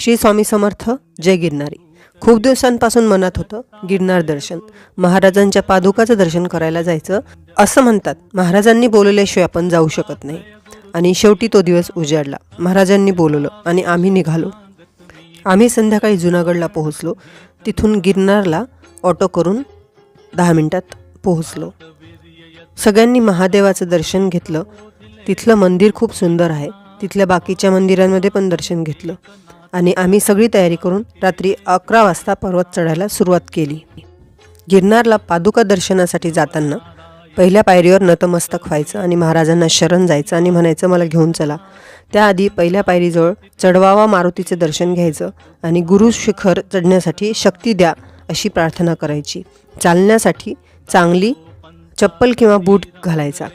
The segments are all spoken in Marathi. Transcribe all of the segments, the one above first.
श्री स्वामी समर्थ. जय गिरनारी. खूप दिवसांपासून मनात होतं गिरनार दर्शन, महाराजांच्या पादुकाचं दर्शन करायला जायचं असं म्हणतात. महाराजांनी बोलवल्याशिवाय आपण जाऊ शकत नाही. आणि शेवटी तो दिवस उजाडला. महाराजांनी बोलवलं आणि आम्ही निघालो. आम्ही संध्याकाळी जुनागडला पोहोचलो. तिथून गिरनारला ऑटो करून 10 मिनिटात पोहोचलो. सगळ्यांनी महादेवाचं दर्शन घेतलं. तिथलं मंदिर खूप सुंदर आहे. तिथल्या बाकीच्या मंदिरांमध्ये पण दर्शन घेतलं आणि आम्ही सगळी तयारी करून रात्री 11 वाजता पर्वत चढायला सुरुवात केली. गिरनारला पादुका दर्शनासाठी जाताना पहिल्या पायरीवर नतमस्तक व्हायचं आणि महाराजांना शरण जायचं आणि म्हणायचं मला घेऊन चला. त्याआधी पहिल्या पायरीजवळ चढवावा मारुतीचे दर्शन घ्यायचं आणि गुरु शिखर चढण्यासाठी शक्ती द्या अशी प्रार्थना करायची. चालण्यासाठी चांगली चप्पल किंवा बूट घालायचा.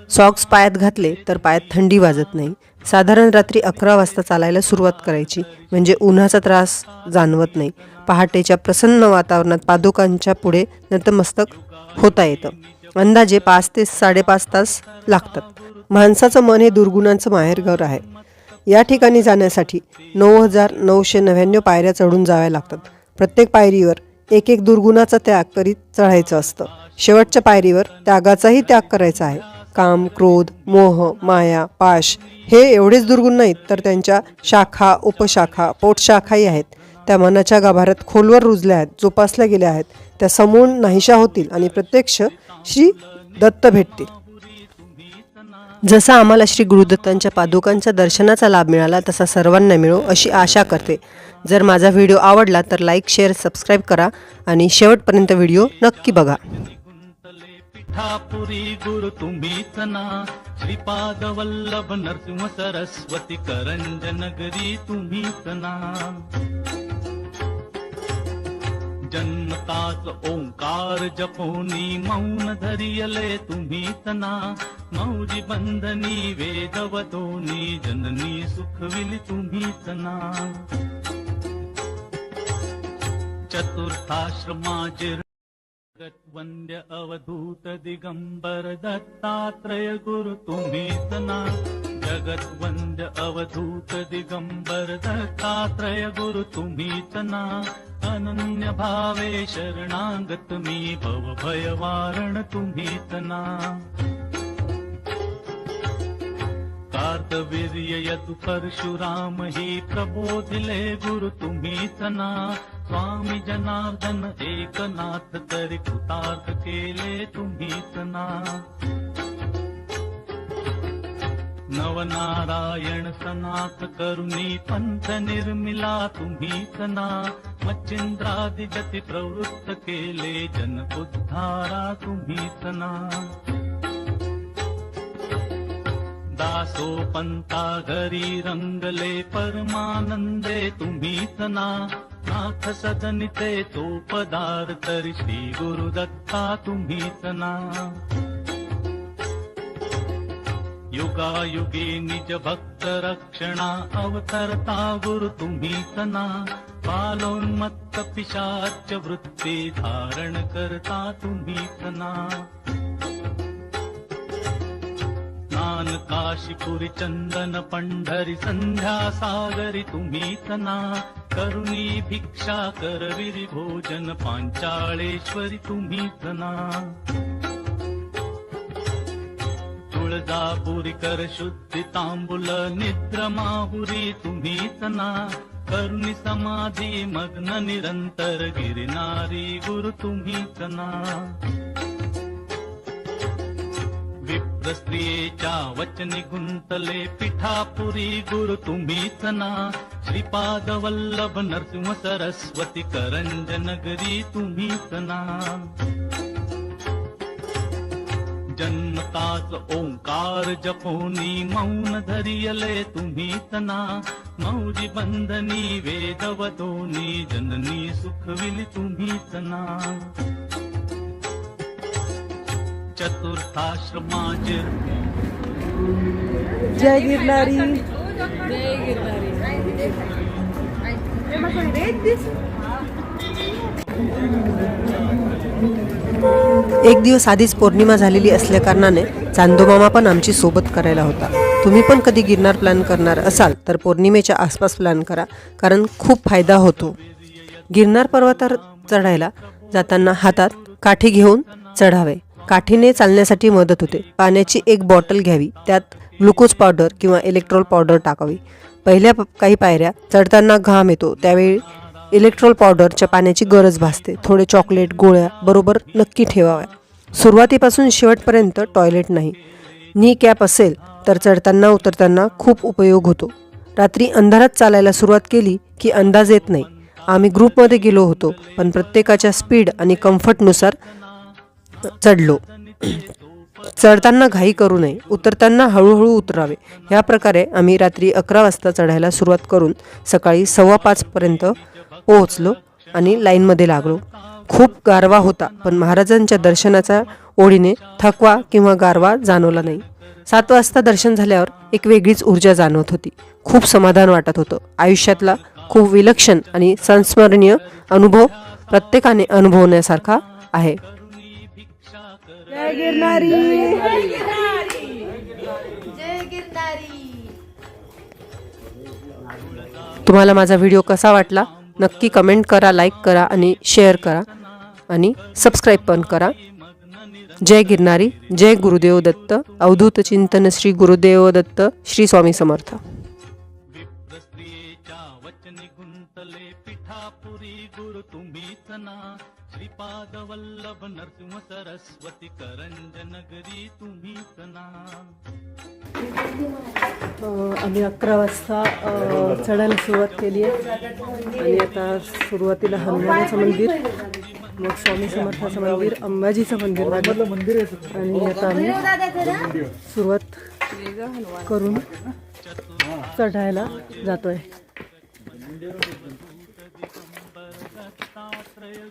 सॉक्स पायात घातले तर पायात थंडी वाजत नाही. साधारण रात्री 11 वाजता चालायला सुरुवात करायची म्हणजे उन्हाचा त्रास जाणवत नाही. पहाटेच्या प्रसन्न वातावरणात पादुकांच्या पुढे नतमस्तक होता येतं. अंदाजे 5 ते 5.5 तास लागतात. माणसाचं मन हे दुर्गुणांचं माहेरघर आहे. या ठिकाणी जाण्यासाठी 9,999 पायऱ्या चढून जाव्या लागतात. प्रत्येक पायरीवर एक दुर्गुणाचा त्याग करीत चढायचं असतं. शेवटच्या पायरीवर त्यागाचाही त्याग करायचा आहे. काम, क्रोध, मोह, माया, पाश हे एवढेच दुर्गुण नाहीत तर त्यांच्या शाखा, उपशाखा, पोटशाखाही आहेत. त्या मनाच्या गाभाऱ्यात खोलवर रुजल्या आहेत, जोपासल्या गेल्या आहेत. त्या समूळ नाहीशा होतील आणि प्रत्यक्ष श्री दत्त भेटतील. जसा आम्हाला श्री गुरुदत्तांच्या पादुकांच्या दर्शनाचा लाभ मिळाला तसा सर्वांना मिळो अशी आशा करते. जर माझा व्हिडिओ आवडला तर लाईक, शेअर, सबस्क्राईब करा आणि शेवटपर्यंत व्हिडिओ नक्की बघा. पिठापुरी गुरु तुम्हीच ना, श्रीपाद वल्लभ नरसिंह सरस्वती करंज नगरी तुम्हीच ना. जन्मताच ओंकार जपोनी मौन धरियले तुम्हीच ना. मौजी बंधनी वेदवदोनी जननी सुखविली तुम्हीच ना. चतुर्थाश्रमाचे वंद्य अवधूत दिगंबर दत्तात्रय गुरु तुम्हीच ना. जगत वंद्य अवधूत दिगंबर दत्तात्रय गुरु तुम्हीच ना. अनन्य भावे शरणागत मी भव भय वारण तुम्हीच ना. कार्तवीर्य यदु परशुराम ही प्रबोधिले गुरु तुम्हीच ना. स्वामी जनार्दन एकनाथ तरी कृतार्थ केले तुम्हीच ना. नवनारायण सनाथ करुणी पंथ निर्मिला तुम्हीच ना. मच्छिंद्रादि जति प्रवृत्त केले जन उद्धारा तुम्हीच ना. दासो पंता घरी रंगले परमानंदे तुम्हीच ना. नाथ सदनिते तो पदार तरी श्री गुरुदत्ता तुम्हीच ना. युगायुगे निज भक्त रक्षणा अवतरता गुरु तुम्हीच ना. बालोन्मत्त पिशाच वृत्ती धारण करता तुम्हीच ना. स्नान काशीपुरी चंदन पंढरी संध्या सागरी तुम्हीच ना. करुणी भिक्षा करविरी भोजन पांचाळेश्वरी तुम्हीच ना. तुळजापुरी कर शुद्धी तांबुल निद्रमाहुरी तुम्हीच ना. करुणी समाधी मग्न निरंतर गिरनारी गुरु तुम्हीच ना. विप्र स्त्रियेच्या वचनी गुंतले पिठापुरी गुरु तुम्हीच ना. श्रीपाद वल्लभ नरसिंह सरस्वती करंज नगरी तुम्हीच ना. जन्मताच ओंकार जपोनी मौन धरियले तुम्हीच ना. मौजी बंधनी वेदवदोनी जननी सुखविली तुम्हीच ना. चतुर्थाश्रमाचे जय गिरनारी. एक दिवस आधीच पौर्णिमा झालेली असल्या कारणाने चांदोमामा पण आमची सोबत करायला होता. तुम्ही पण कधी गिरनार प्लॅन करणार असाल तर पौर्णिमेच्या आसपास प्लॅन करा, कारण खूप फायदा होतो. गिरनार पर्वतावर चढायला जाताना हातात काठी घेऊन चढावे. काठीने चालण्यासाठी मदत होते. पाण्याची एक बॉटल घ्यावी, त्यात ग्लुकोज पावडर किंवा इलेक्ट्रॉल पावडर टाकावी. पहिल्या काही पायऱ्या चढताना घाम येतो, त्यावेळी इलेक्ट्रॉल पावडरच्या पाण्याची गरज भासते. थोडे चॉकलेट गोळ्या बरोबर नक्की ठेवाव्या. सुरुवातीपासून शेवटपर्यंत टॉयलेट नाही. नी कॅप असेल तर चढताना उतरताना खूप उपयोग होतो. रात्री अंधारात चालायला सुरुवात केली की अंदाज येत नाही. आम्ही ग्रुपमध्ये गेलो होतो, पण प्रत्येकाच्या स्पीड आणि कम्फर्टनुसार चढलो. चढताना घाई करू नये, उतरताना हळूहळू उतरावे. या प्रकारे आम्ही रात्री 11 वाजता चढायला सुरुवात करून सकाळी 5:15 पर्यंत पोहोचलो आणि लाईनमध्ये लागलो. खूप गारवा होता, पण महाराजांच्या दर्शनाच्या ओढीने थकवा किंवा गारवा जाणवला नाही. 7 वाजता दर्शन झाल्यावर एक वेगळीच ऊर्जा जाणवत होती. खूप समाधान वाटत होतं. आयुष्यातला खूप विलक्षण आणि संस्मरणीय अनुभव प्रत्येकाने अनुभवण्यासारखा आहे. जय गिरनारी. तुम्हाला माझा व्हिडिओ कसा वाटला नक्की कमेंट करा, लाईक करा आणि शेअर करा आणि सबस्क्राईब पण करा. जय गिरनारी. जय गुरुदेव दत्त. अवधूत चिंतन श्री गुरुदेव दत्त. श्री स्वामी समर्थ. विप्रस्त्रियेच्या वचनी गुंतले पिठापुरी गुरु तुम्हीच ना. श्रीपाद वल्लभ नरसिंह सरस्वती करंज नगरी तुम्हीच ना. आम्ही 11 वाजता चढायला सुरुवात केली आहे आणि आता सुरुवातीला हनुमानाचं मंदिर, मग स्वामी समर्थाचं मंदिर, अंबाजीचं मंदिर लागलं आणि आता आम्ही सुरुवात करून चढायला जातोय.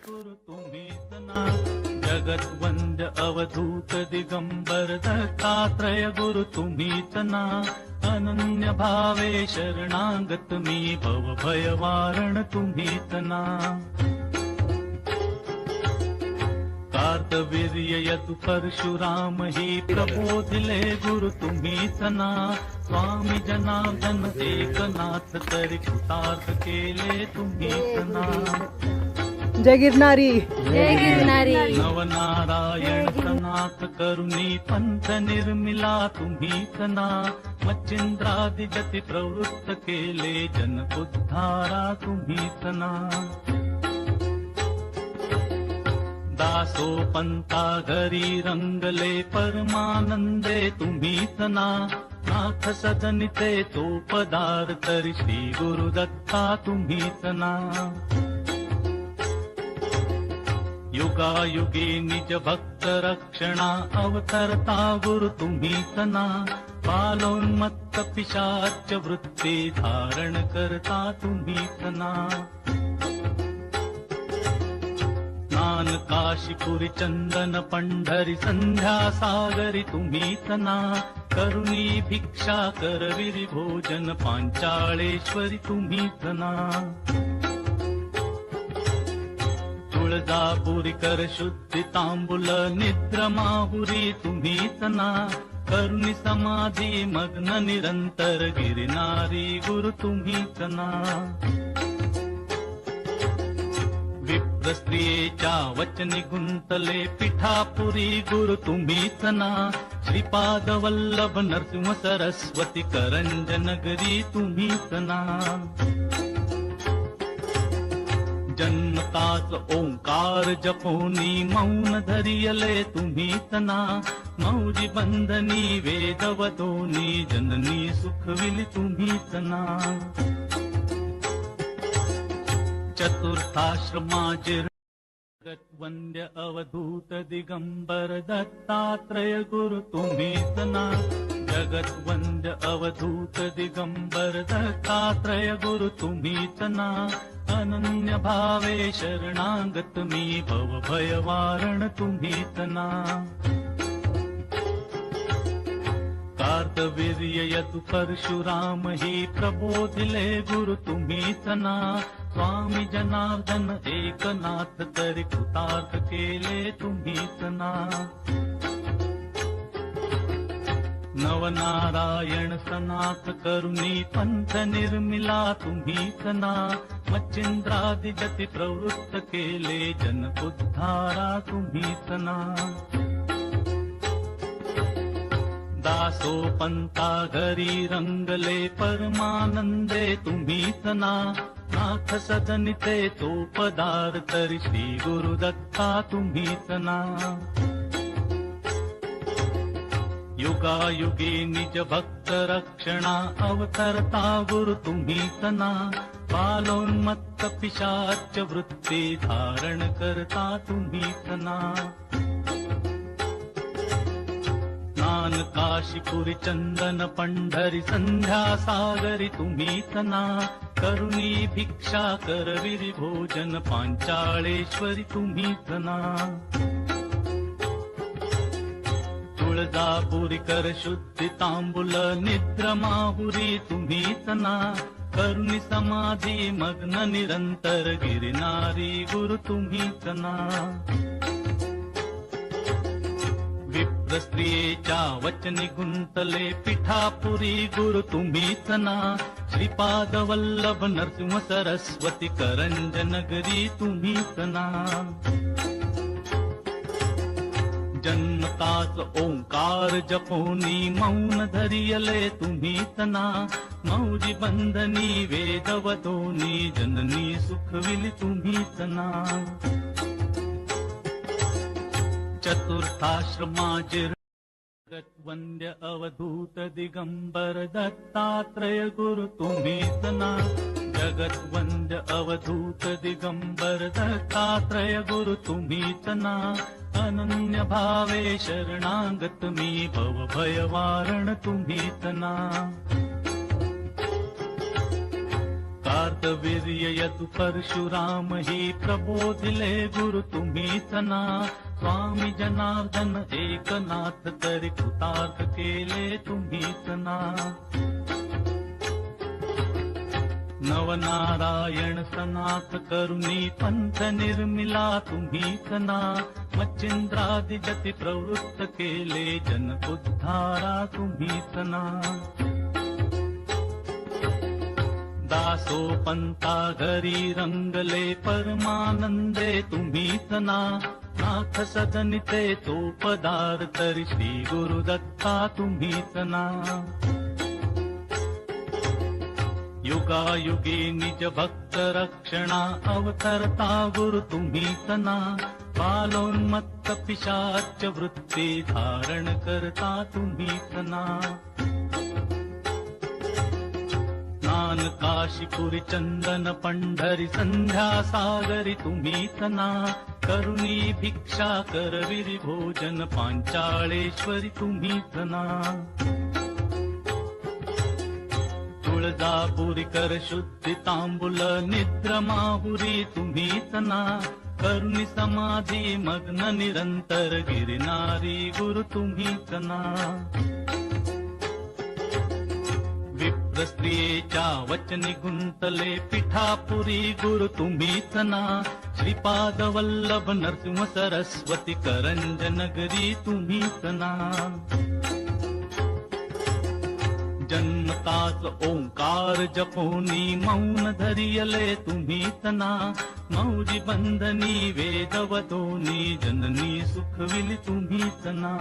गुरु तुम्हीच ना. जगत वंद्य अवधूत दिगंबर दत्तात्रय गुरु तुम्हीच ना. अनन्य भावे शरणागत मी भव भय वारण तुम्हीच ना. कार्तवीर्य यदु परशुराम ही प्रबोधिले गुरु तुम्हीच ना. स्वामी जनार्दन एकनाथ तरी कृतार्थ केले तुम्हीच ना. जय गिरनारी. जय गिरनारी. नवनारायण सनाथ करुणी पंथ निर्मिला तुम्हीच ना. मच्छिंद्रादि जति प्रवृत्त केले जन उद्धारा तुम्हीच ना. दासो पंथा घरी रंगले परमानंदे तुम्हीच ना. नाथ सदनिते तो पदार्थ श्री गुरुदत्ता तुम्हीच ना. युगायुगे निज भक्त रक्षणा अवतरता गुरु तुम्हीच ना. बालोन्मत्त पिशाच वृत्ती धारण करता तुम्हीच ना. स्नान काशीपुरी चंदन पंढरी संध्या सागरी तुम्हीच ना. करुणी भिक्षा करविरी भोजन पांचाळेश्वरी तुम्हीच ना. तुळजापुरी कर शुद्धी तांबुल निद्र माहुरी तुम्हीच ना. करुणी समाधी मग्न निरंतर गिरनारी गुरु तुम्हीच ना. विप्रस्त्रियेच्या वचनी गुंतले पिठापुरी गुरु तुम्हीच ना. श्रीपाद वल्लभ नरसिंह सरस्वती करंज नगरी तुम्हीच ना. जन्मताच ओंकार जपोनी मौन धरियले तुम्हीच ना. मौजी बंधनी वेदवदोनी जननी सुखविली तुम्हीच ना. चतुर्थाश्रमाचे वंद्य अवधूत दिगंबर दत्तात्रय गुरु तुम्हीच ना. जगत वंद्य अवधूत दिगंबर दत्तात्रय गुरु तुम्हीच ना. अनन्य भावे शरणागत मी भव भय वारण तुम्हीच ना. कार्तवीर्य यदु परशुराम ही प्रबोधिले गुरु तुम्हीच ना. स्वामी जनार्दन एकनाथ तरी कृतार्थ केले तुम्हीच ना. नवनारायण सनाथ करुणी पंथ निर्मिला तुम्हीच ना मच्छिंद्रादि जति प्रवृत्त केले जन उद्धारा तुम्हीच ना दासो पंता घरी रंगले परमानंदे तुम्हीच ना नाथ सदनिते तो पदार्थ श्री गुरुदत्ता तुम्हीच ना युगायुगे निज भक्त रक्षणा अवतरता गुरु तुम्हीच ना बालोन्मत्त पिशाच वृत्ती धारण करता तुम्हीच ना स्नान काशीपुरी चंदन पंढरी संध्या सागरी तुम्हीच ना करुणी भिक्षा करविरी भोजन पांचाळेश्वरी तुम्हीच ना तुळजापुरी कर शुद्धी तांबुल निद्र माहुरी तुम्हीच ना करुणी समाधी मग्न निरंतर गिरनारी गुरु तुम्हीच ना विप्र स्त्रियेच्या वचनी गुंतले पिठापुरी गुरु तुम्हीच ना श्रीपाद वल्लभ नरसिंह सरस्वती करंज नगरी तुम्हीच ना जन्मताच ओंकार जपोनी मौन धरियले तुम्हीच ना मौजी बंधनी वेदवतोनी जननी सुखविली तुम्हीच ना चतुर्थाश्रमाचे वंद्य अवधूत दिगंबर दत्तात्रय गुरु तुम्हीच ना जगत वंद्य अवधूत दिगंबर दत्तात्रय गुरु तुम्हीच ना अनन्य भावे शरणागत मी भव भय वारण तुम्हीच ना कार्तवीर्य यदु परशुराम ही प्रबोधिले गुरु तुम्हीच ना स्वामी जनार्दन एकनाथ तरी कृतार्थ केले तुम्हीच ना नवनारायण सनाथ करुणी पंथ निर्मिला तुम्हीच ना मच्छिंद्रादि जति प्रवृत्त केले जन उद्धारा तुम्हीच ना दासो पंता घरी रंगले परमानंदे तुम्हीच ना नाथ सदनिते तो पदार्थ श्री गुरुदत्ता तुम्हीच ना युगायुगे निज भक्त रक्षणा अवतरता गुरु तुम्हीच ना बालोन्मत्त पिशाच वृत्ती धारण करता तुम्हीच ना स्नान काशीपुरी चंदन पंढरी संध्या सागरी तुम्हीच ना करुणी भिक्षा करविरी भोजन पांचाळेश्वरी तुम्हीच ना तुळजापुरी कर शुद्धी तांबुल निद्र माहुरी तुम्हीच ना करुणी समाधी मग्न निरंतर गिरनारी गुरु तुम्हीच ना विप्र स्त्रियेच्या वचनी गुंतले पिठापुरी गुरु तुम्हीच ना श्रीपाद वल्लभ नरसिंह सरस्वती करंज नगरी तुम्हीच ना जन्मताच ओंकार जपोनी मौन धरियले तुम्हीच ना मौजी बंधनी वेदवतोनी जननी सुखविली तुम्हीच ना